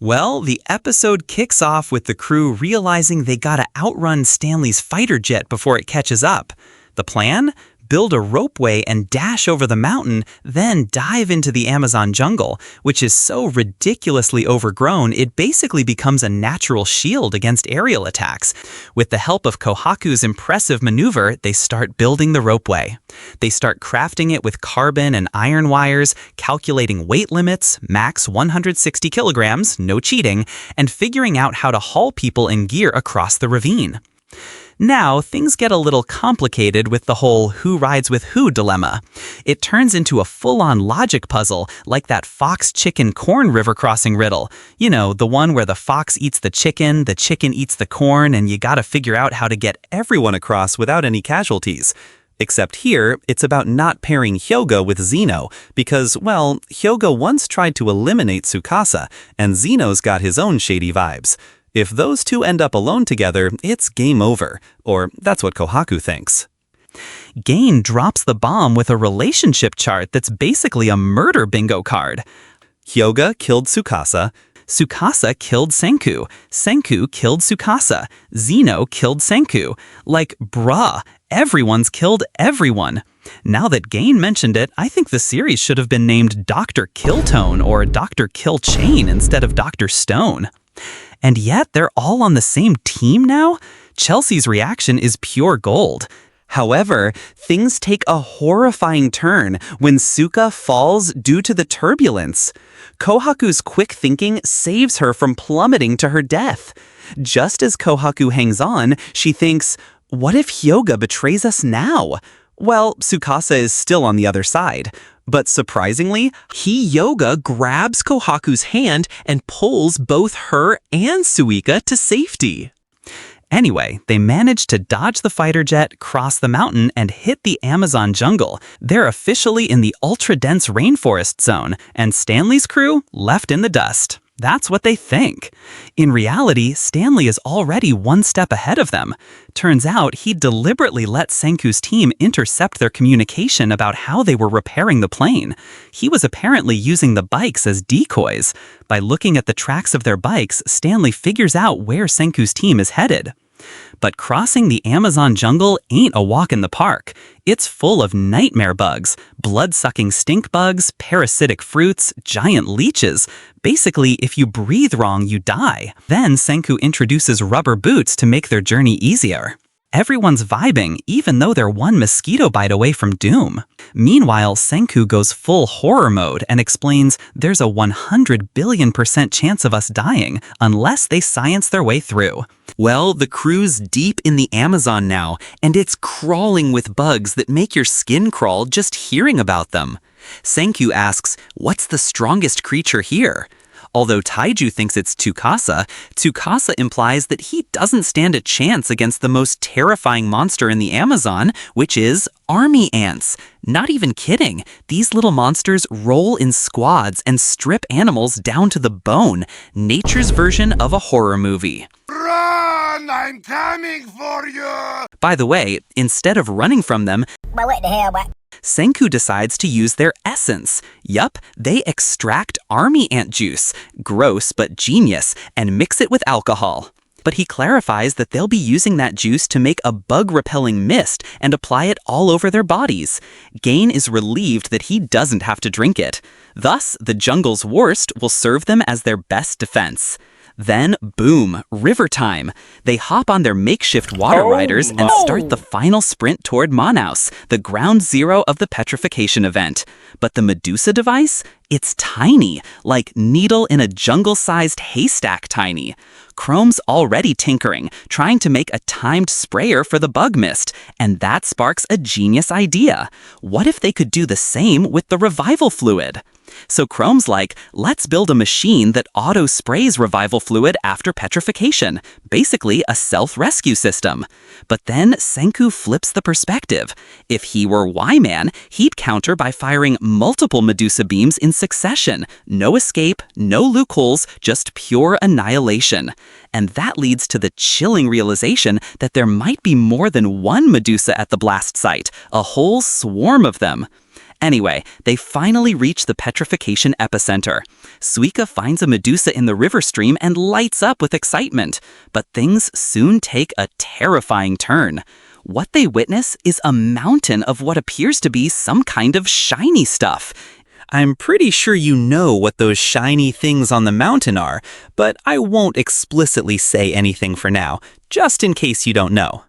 Well, the episode kicks off with the crew realizing they gotta outrun Stanley's fighter jet before it catches up. The plan? Build a ropeway and dash over the mountain, then dive into the Amazon jungle, which is so ridiculously overgrown it basically becomes a natural shield against aerial attacks. With the help of Kohaku's impressive maneuver, they start building the ropeway. They start crafting it with carbon and iron wires, calculating weight limits, max 160 kilograms, no cheating, and figuring out how to haul people and gear across the ravine. Now, things get a little complicated with the whole who rides with who dilemma. It turns into a full-on logic puzzle, like that fox-chicken-corn river crossing riddle. You know, the one where the fox eats the chicken eats the corn, and you gotta figure out how to get everyone across without any casualties. Except here, it's about not pairing Hyoga with Zeno, because, well, Hyoga once tried to eliminate Tsukasa, and Zeno's got his own shady vibes. If those two end up alone together, it's game over, or that's what Kohaku thinks. Gain drops the bomb with a relationship chart that's basically a murder bingo card. Hyoga killed Tsukasa, Tsukasa killed Senku, Senku killed Tsukasa, Zeno killed Senku. Like, bruh, everyone's killed everyone. Now that Gain mentioned it, I think the series should have been named Dr. Killtone or Dr. Killchain instead of Dr. Stone. And yet, they're all on the same team now? Chelsea's reaction is pure gold. However, things take a horrifying turn when Suka falls due to the turbulence. Kohaku's quick thinking saves her from plummeting to her death. Just as Kohaku hangs on, she thinks, what if Hyoga betrays us now? Well, Tsukasa is still on the other side. But surprisingly, Hyoga grabs Kohaku's hand and pulls both her and Suika to safety. Anyway, they manage to dodge the fighter jet, cross the mountain, and hit the Amazon jungle. They're officially in the ultra-dense rainforest zone, and Stanley's crew left in the dust. That's what they think. In reality, Stanley is already one step ahead of them. Turns out he deliberately let Senku's team intercept their communication about how they were repairing the plane. He was apparently using the bikes as decoys. By looking at the tracks of their bikes, Stanley figures out where Senku's team is headed. But crossing the Amazon jungle ain't a walk in the park. It's full of nightmare bugs, blood-sucking stink bugs, parasitic fruits, giant leeches. Basically, if you breathe wrong, you die. Then Senku introduces rubber boots to make their journey easier. Everyone's vibing, even though they're one mosquito bite away from doom. Meanwhile, Senku goes full horror mode and explains there's a 100 billion% chance of us dying unless they science their way through. Well, the crew's deep in the Amazon now, and it's crawling with bugs that make your skin crawl just hearing about them. Senku asks, what's the strongest creature here? Although Taiju thinks it's Tsukasa, Tsukasa implies that he doesn't stand a chance against the most terrifying monster in the Amazon, which is army ants. Not even kidding. These little monsters roll in squads and strip animals down to the bone. Nature's version of a horror movie. Run! I'm coming for you! By the way, instead of running from them, But what the hell, what? Senku decides to use their essence. Yup, they extract army ant juice, gross but genius, and mix it with alcohol. But he clarifies that they'll be using that juice to make a bug-repelling mist and apply it all over their bodies. Gain is relieved that he doesn't have to drink it. Thus, the jungle's worst will serve them as their best defense. Then, boom, river time. They hop on their makeshift water riders and start the final sprint toward Manaus, the ground zero of the petrification event. But the Medusa device? It's tiny, like needle in a jungle-sized haystack tiny. Chrome's already tinkering, trying to make a timed sprayer for the bug mist, and that sparks a genius idea. What if they could do the same with the revival fluid? So Chrome's like, let's build a machine that auto-sprays revival fluid after petrification, basically a self-rescue system. But then Senku flips the perspective. If he were Y-Man, he'd counter by firing multiple Medusa beams in succession. No escape, no loopholes, just pure annihilation. And that leads to the chilling realization that there might be more than one Medusa at the blast site, a whole swarm of them. Anyway, they finally reach the petrification epicenter. Suika finds a Medusa in the river stream and lights up with excitement. But things soon take a terrifying turn. What they witness is a mountain of what appears to be some kind of shiny stuff. I'm pretty sure you know what those shiny things on the mountain are, but I won't explicitly say anything for now, just in case you don't know.